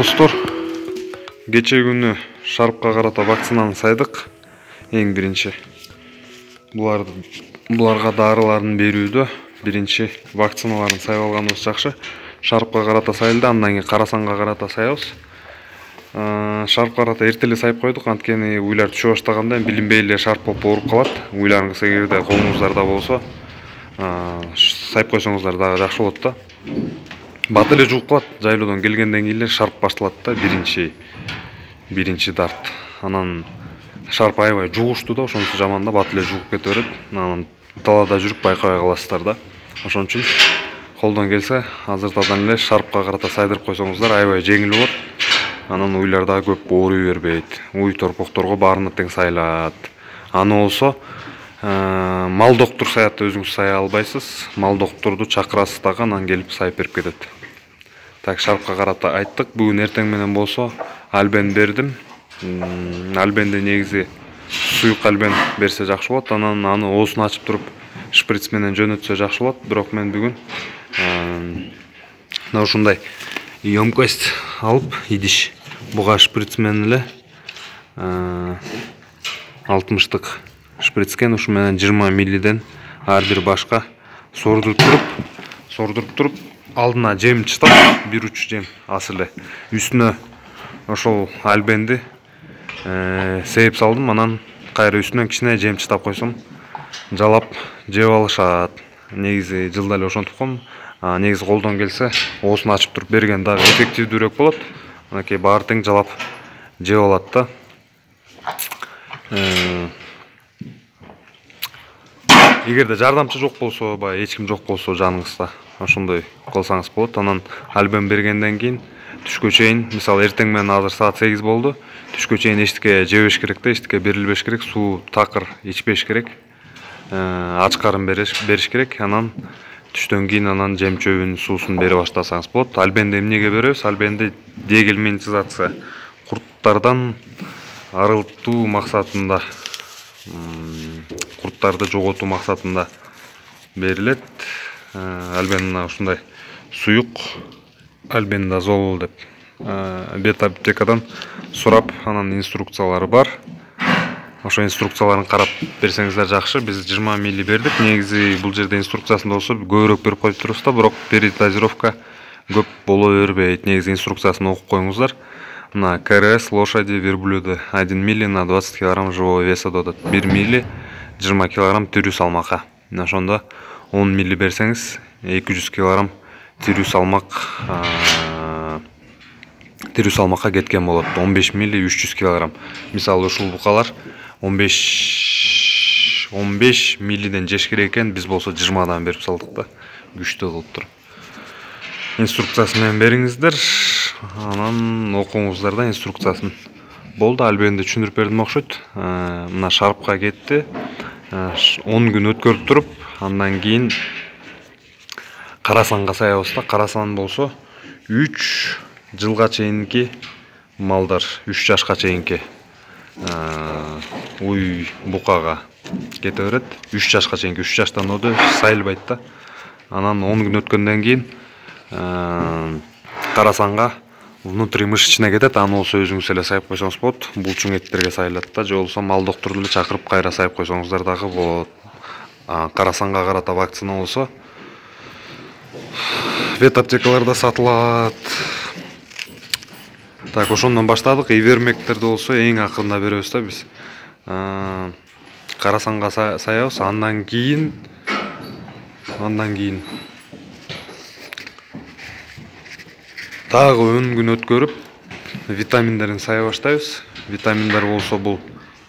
Достор, кече күнү шарпка карата вакцинаны сайдык. Эң биринчи буларга дарыларын берүүдө биринчи вакциналарын сайып алганыбыз жакшы. Шарпка карата сайылды, андан кийин карасанга карата сайабыз. Шарпка карата эртеле сайып койдук, анткени уйлар түшө баштаганда билинбей эле шарп болуп ооруп калат. Уйларыңыз эгерде колуңуздарда болсо, сайып койсоңуздар дагы жакшы болот да. Бат эле жугуп калат, жайлоодон келгенден кийин эле шарп башталат да, биринчи дарт. Анан шарп аябай жугуштуу да, ошонусу жаман да, бат эле жугуп кете берет. Анан талаада жүрүп байкабай каласыздар да. Ошон үчүн колдон келсе, азыртадан эле шарпка карата сайдырып койсоңуздар аябай жеңил болот. Анан уйлар дагы көп ооруй бербейт. Уй торпокторго баарына тең сайылат. Аны болсо мал доктур саят, өзүңүз сая албайсыз. Мал доктурду чакырасыз дагы, анан келип сайып берип кетет. Так, шарпка карата айттык. Бүгүн эртең менен болсо альбен бердим. Альбенди негизи суюк альбен берсе жакшы болот. Анан аны оозун ачып туруп шприц менен жөнөтсө жакшы болот. Бирок мен бүгүн ушундай емкость алып, идиш буга шприц менен эле 60-тык шприцкен, ушу менен 20 миллиден ар бир башка сордуруп туруп, алдына жем чытап, бир уч жем ас эле үстүнө ошол альбенди сээп салдым. Анан кайра үстүнөн кичине жем чытап койсом, жалап жеп алышат. Негизи жылда эле ошентип койм. Негизи колдон келсе, оозун ачып туруп берген дагы эффективдүүрөөк болот. Анакей баары тең жалап жеп алат да. Эгерде жардамчы жок болсо, эч ким жок болсо жаныңызда, ошондой кылсаңыз болот. Анан альбен бергенден кийин түшкө чейин, мисалы эртең менен азыр саат 8 болду, түшкө чейин эчтеке жебеш керек да, эчтеке берилбеш керек, суу такыр ичпеш керек, ач карын бериш керек. Анан түштөн кийин анан жем чөбүн, суусун бере баштасаңыз болот. Альбенди эмнеге беребиз? Альбенди дегельминтизация, курттардан арылтуу максатында, курттарды жоготуу максатында берилет. Альбен ушундай суюк альбендазол деп бет аптекадан сурап, анан инструкциялары бар. Ошо инструкцияларын карап берсеңиздер жакшы. Биз 20 милли бердик. Негизи бул жерде инструкциясында болсо көбүрөөк берип коюп турубуз да, бирок передозировка көп боло бербейт. Негизи инструкциясын окуп коюңуздар. Мына КРС лошади верблюда 1 милли на 20 кг живого веса додот. 1 милли 20 кг тирүү салмакка. Ошондо 10 милли берсеңиз 200 кг тирүү салмакка кеткен болот. 15 милли 300 кг. Мисалы ушул букалар 15 миллиден жеш керек экен, биз болсо 20дан берип салдык да, күчтүү кылып туруп. Инструкциясын менен бериңиздер, анан окуңуздар да инструкциясын. Болду, альбенди түшүндүрүп бердим окшойт. Мына шарпка кетти. 10 күн өткөрүп туруп, андан кийин карасанга саябыз да. Карасан болсо 3 жылга чейинки малдар, 3 жашка чейинки уй букага кете берет. 3 жашка чейинки, 3 жаштан өтө сайылбайт да. Анан 10 күн өткөндөн кийин карасанга внутримышечный кетет. Аны болсо өзүңүз эле сайып койсоңуз болот. Булчуң эттерге сайылат да, же болсо мал доктурду эле чакырып кайра сайып койсоңуздар дагы болот. Карасанга карата вакцина болсо вет аптекаларда сатылат. Так, ошондон баштадык. Ивермектерди болсо эң акырында беребиз да биз. Карасанга саябыз, андан кийин дагы 10 күн өткөрүп витаминдерин сая баштайбыз. Витаминдер болсо бул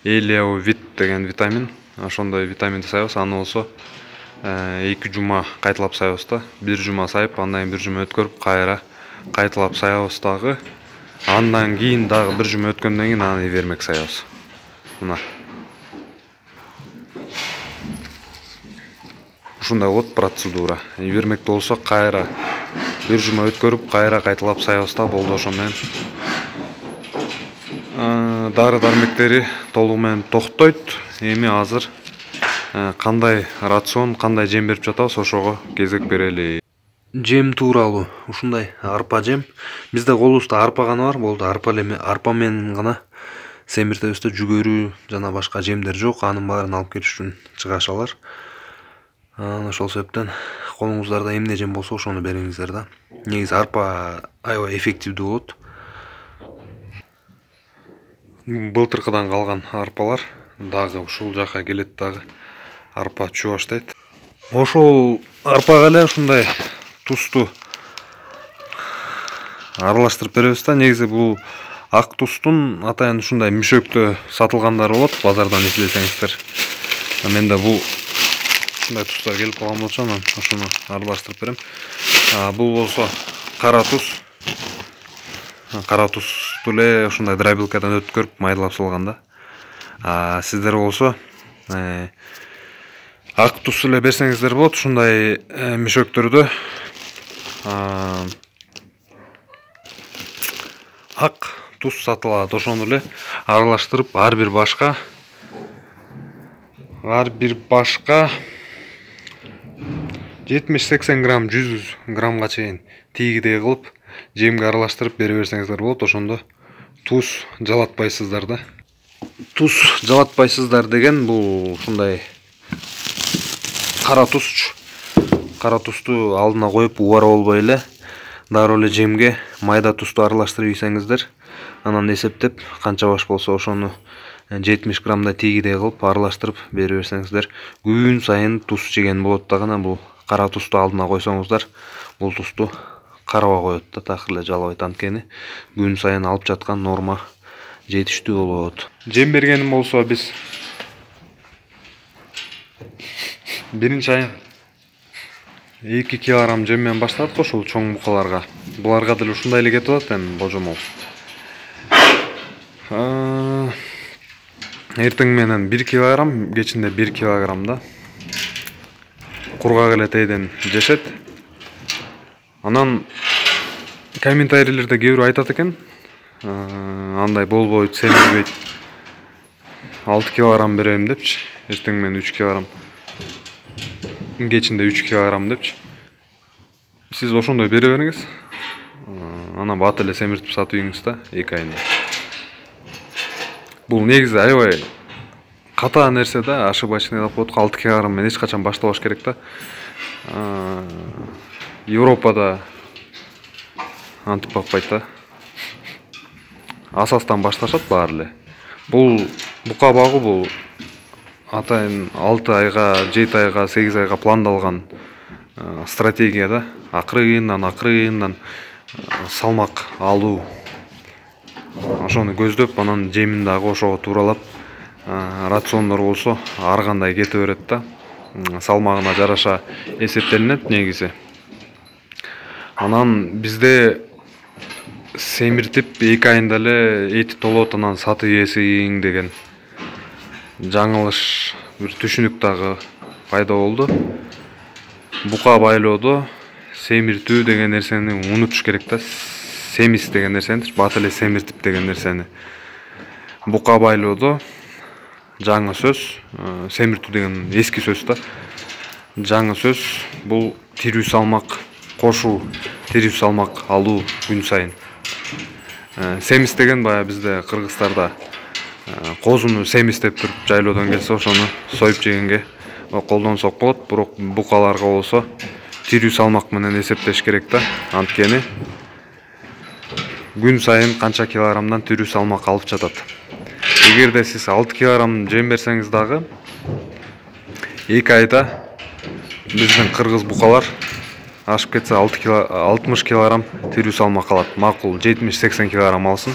элеовит деген витамин. Ошондой витаминди саябыз. Аны болсо 2 жума кайталап саябыз да. 1 жума сайып, андан кийин 1 жума өткөрүп кайра кайталап саябыз дагы. Андан кийин дагы 1 жума өткөндөн кийин аны ивермек саябыз. Мына ушундай болот процедура. Ивермекти болсо кайра 1 жума өткөрүп кайра кайталап саябыз да, болду. Ошон менен дары дармектери толугу менен токтойт. Эми азыр кандай рацион, кандай жем берип жатабыз, ошого кезек берели. Жем тууралуу ушундай арпа жем. Бизде колубузда арпа гана бар, болду. Арпа менен гана семиртебиз да, жүгөрү жана башка жемдер жок. Анын баарын алып келиш үчүн чыгашалар. Ошол себептен колуңуздарда эмне жем болсо ошону бериңиздер да. Негизи арпа аябай эффективдүү болот. Былтыркыдан калган арпалар дагы ушул жака келет, дагы арпа түшө баштайт. Ошол арпага эле ушундай тусту аралаштырып беребиз да. Негизи бул ак тустун атайын ушундай мүшөктө сатылгандары болот, базардан излесеңиздер. Менде бул ушундай тустар келип калган болчу, анан ошону аралаштырып берем. Бул болсо кара туз. Кара тузду эле ушундай дробилкадан өткөрүп майдалап салган да. Сиздер болсо ак туз эле берсеңиздер болот. Ушундай мүшөктөрдө ак туз сатылат. Ошону эле аралаштырып ар бир башка 70-80 грамм, 100 граммга чейин тийгидей кылып жемге аралаштырып бере берсеңиздер болот. Ошондо туз жалатпайсыздар да. Туз жалатпайсыздар деген бул ушундай кара тузчу. Кара тузду алдына коюп убара болбой эле дароо эле жемге майда тузду аралаштырып ийсеңиздер, анан эсептеп канча баш болсо ошону 70 граммдай тийгидей кылып аралаштырып бере берсеңиздер, күн сайын туз жеген болот дагы. Бул кара тузду алдына койсоңуздар, бул тузду карабай коет да, так эле жалабайт. Анткени күн сайын алып жаткан норма жетиштүү болот. Жем бергеним болсо биз биринчи ай 2 килограмм жем менен баштадык ошол чоң букаларга. Буларга деле ушундай эле кетип атат эми божомол. Эртең менен 1 килограмм, кечинде 1 килограмм да кургак эле тейден жешет. Анан комментарийлерде кээ бирөө айтат экен, андай болбойт, семирбейт, 6 килограмм берем депчи. Эртең менен 3 килограмм, кечинде 3 килограмм депчи. Сиз ошондой бере бериңиз. Анан бат эле семиртип сатып ийиңиз да 2 айында. Бул негизи аябай ката нерсе да, ошибочный деп коет. 6 килограмм менен эч качан баштабаш керек да. Европада антип бакпайт да. Асастан башташат баары эле. Бул бука багуу бул атайын 6 айга, 7 айга, 8 айга пландалган стратегия да. Акырындан салмак алуу. Ошону көздөп, анан жемин дагы ошого тууралап, рациондор болсо ар кандай кете берет да. Салмагына жараша эсептелинет негизи. Анан бизде семиртип 2 айында эле эти толот, анан сатып ийесиң деген жаңылыш, бир түшүнүк дагы пайда болду. Бука байлоодо семиртүү деген нерсени унутуш керек да. Семис деген нерсени, бат эле семиртип деген нерсени. Бука байлоодо жаңы сөз, семиртүү деген эски сөз да. Жаңы сөз бул тирүү салмак кошуу, тирүү салмак алуу күн сайын. Семис деген баягы бизде кыргыздарда козуну семис деп туруп жайлоодон келсе ошону союп жегенге колдонсок болот. Бирок букаларга болсо тирүү салмак менен эсептеш керек да. Анткени күн сайын канча килограммдан тирүү салмак алып жатат. Эгерде сиз 6 килограмм жем берсеңиз дагы 2 айда биздин кыргыз букалар ашып кетсе 60 килограмм тирүү салмак алат. Макул 70-80 килограмм алсын.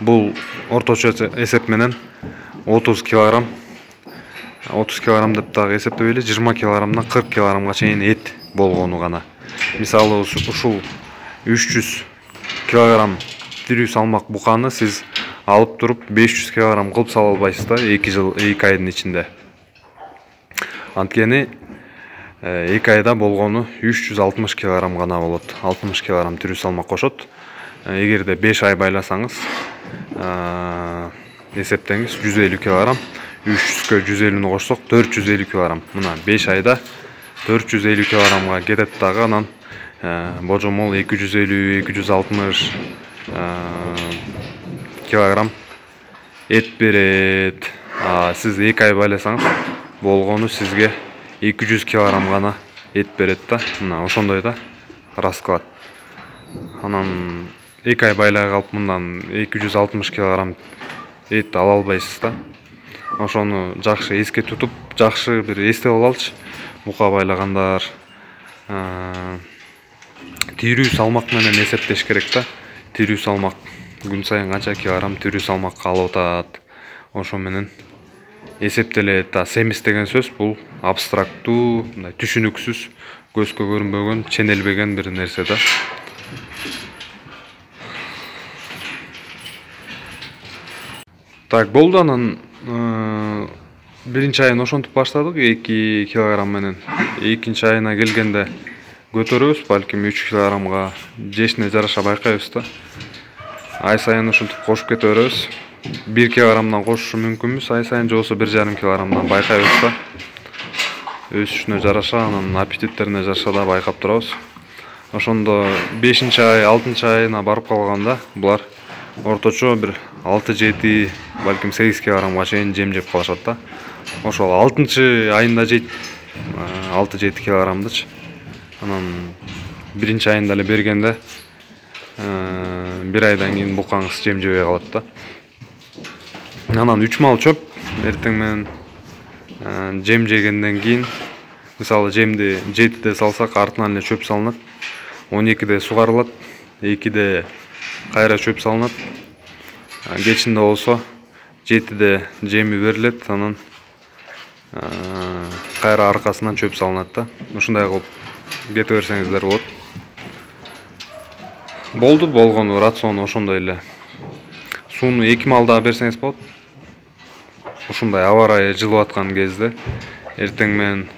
Бул орточо эсеп менен 30 килограмм деп дагы эсептебейли, 20 килограммдан 40 килограммга чейин эт болгону гана. Мисалы ушул 300 килограмм тирүү салмак буканы сиз алып туруп 500 килограмм кылып сала албайсыз да 2 айдын ичинде. Анткени 2 айда болгону 360 килограмм гана болот. 60 килограмм тирүү салмак кошот. Эгерде 5 ай байласаңыз, эсептеңиз 150 килограмм, 300кө 150-нү кошсок 450 килограмм. Мына 5 айда 450 килограммга кетет дагы. Анан божомол 250-260 килограмм эт берет. Сиз 2 ай байласаңыз болгону сизге 200 килограмм гана эт берет да. Мына ошондой да расклад. Анан 2 ай байлай калып мындан 260 килограмм эт ала албайсыз да. Ошону жакшы эске тутуп, жакшы бир эстеп алалычы. Бука байлагандар тирүү салмак менен эсептеш керек да. Тирүү салмак күн сайын канча килограмм тирүү салмак алып атат. Ошо менен эсептелет. Семиз деген сөз бул абстрактуу, мындай түшүнүксүз, көзгө көрүнбөгөн, ченелбеген бир нерсе да. Так, болду. Анан биринчи айын ошентип баштадык 2 килограмм менен. Экинчи айына келгенде көтөрөбүз, балким 3 килограммга жешине жараша байкайбыз да. Ай сайын ошентип кошуп кете беребиз. 1 килограммдан кошушу мүмкүнбүз ай сайын, же болбосо 1,5 килограммдан байкайбыз да. Өсүшүнө жараша, анан аппетиттерине жараша да байкап турабыз. Ошондо 5-чи ай, 6-чы айына барып калганда булар орточо бир 6-7, балким 8 килограммга чейин жем жеп калышат да. Ошол 6-чы айында жейт 6-7 килограммдычы. Анан 1-чи айында эле бергенде 1 айдан кийин букаңыз жем жебей калат да. Анан 3 мал чөп эртең менен жем жегенден кийин, мисалы жемди 7-де салсак, артынан эле чөп салынат. 12-де сугарылат, 2-де кайра чөп салынат. Кечинде болсо 7-де жеми берилет, анан кайра аркасынан чөп салынат да. Ушундай кылып кете берсеңиздер болот. Болду, болгону рациону ошондой эле. Сууну 2 малда берсеңиз болот. Ушундай аба ырайы жылып аткан кезде эртең менен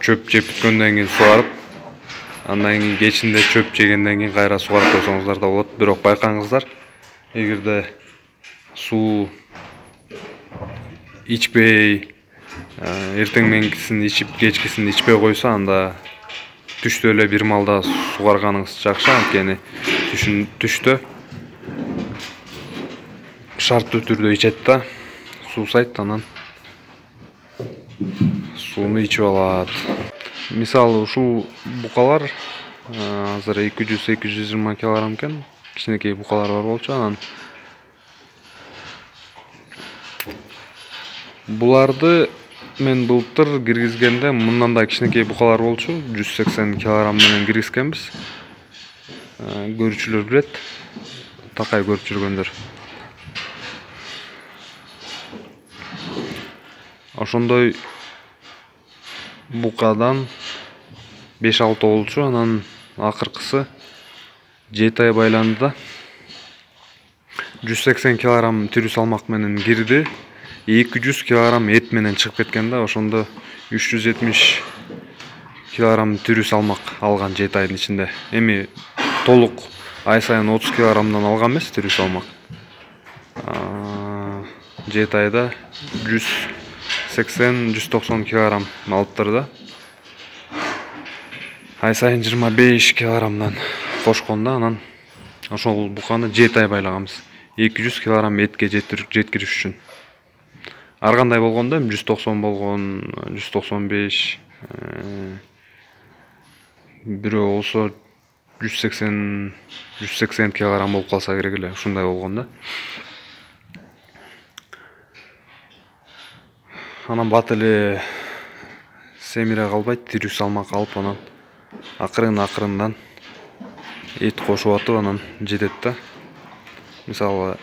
чөп жеп бүткөндөн кийин сугарып, андан кийин кечинде чөп жегенден кийин кайра сугарып койсоңуздар да болот. Бирок байкаңыздар, эгерде суу ичпей, эртең мененкисин ичип, кечкисин ичпей койсо, анда түштө эле 1 малда сугарганыңыз жакшы. Анткени түштө шарттуу түрдө ичет да, суусайт, анан сууну ичип алат. Мисалы ушул букалар азыр 200-220 килограмм экен. Кичинекей букалар бар болчу. Анан буларды мен былтыр киргизгенде мындан да кичинекей букалар болчу. 180 килограмм менен киргизгенбиз. Көрүүчүлөр билет, такай көрүп жүргөндөр. Ошондой букадан 5-6 болчу. Анан акыркысы 7 ай байланды да. 180 килограмм тирүү салмак менен кирди. 200 килограмм эт менен чыгып кеткен да. Ошондо 370 килограмм тирүү салмак алган 7 айдын ичинде. Эми толук ай сайын 30 килограммдан алган эмес тирүү салмак. 7 айда 180-190 килограмм алыптыр да. Ай сайын 25 килограммдан кошкондо, анан ошол буканы 7 ай байлаганбыз. 200 килограмм этке жеткириш үчүн. Ар кандай болгондо 190 болгон, 195, бирөө болсо 180 килограмм болуп калса керек эле, ушундай болгон да. Анан бат эле семире калбайт, тирүү салмак алып, анан акырын-акырындан эт кошуп атып, анан жетет да. Мисалы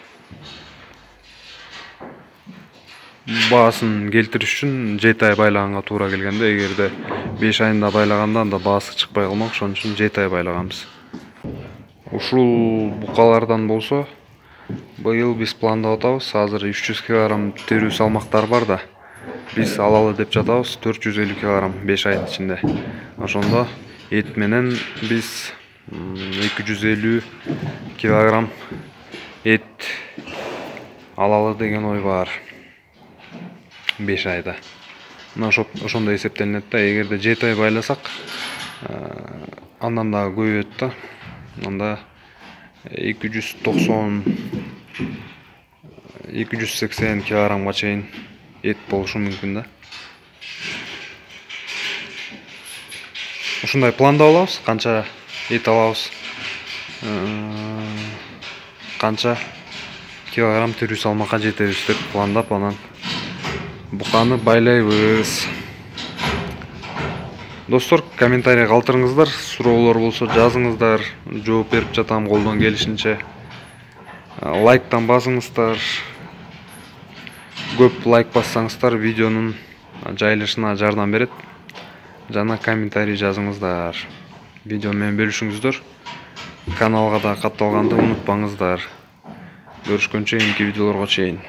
баасын келтириш үчүн 7 ай байлаганга туура келгенде, эгерде 5 айында байлаганда анда баасы чыкпай калмак, ошон үчүн 7 ай байлаганбыз. Ушул букалардан болсо быйыл биз пландап атабыз. Азыр 300 килограмм тирүү салмактар бар да. Биз алалы деп жатабыз 450 килограмм 5 айдын ичинде. Ошондо эт менен биз 250 килограмм эт алалы деген ой бар 5 айда. Мына ошондой эсептелинет да. Эгерде 7 ай байласак, андан да көбөйөт да. Анда 290 280 килограммга чейин эт болушу мүмкүн да. Ушундай планда болабыз, канча эт алабыз, канча килограмм тирүү салмакка жетебиз деп пландап, анан буканы байлайбыз. Достор, комментарий калтырыңыздар, суроолор болсо жазыңыздар, жооп берип жатам колдон келишинче. Лайктан басыңыздар. Көп лайк бассаңыздар видеонун жайылышына жардам берет. Жана комментарий жазыңыздар. Видео менен бөлүшүңүздөр. Каналга да катталганды унутпаңыздар. Görüşкөнчө кийинки видеолорго чейин.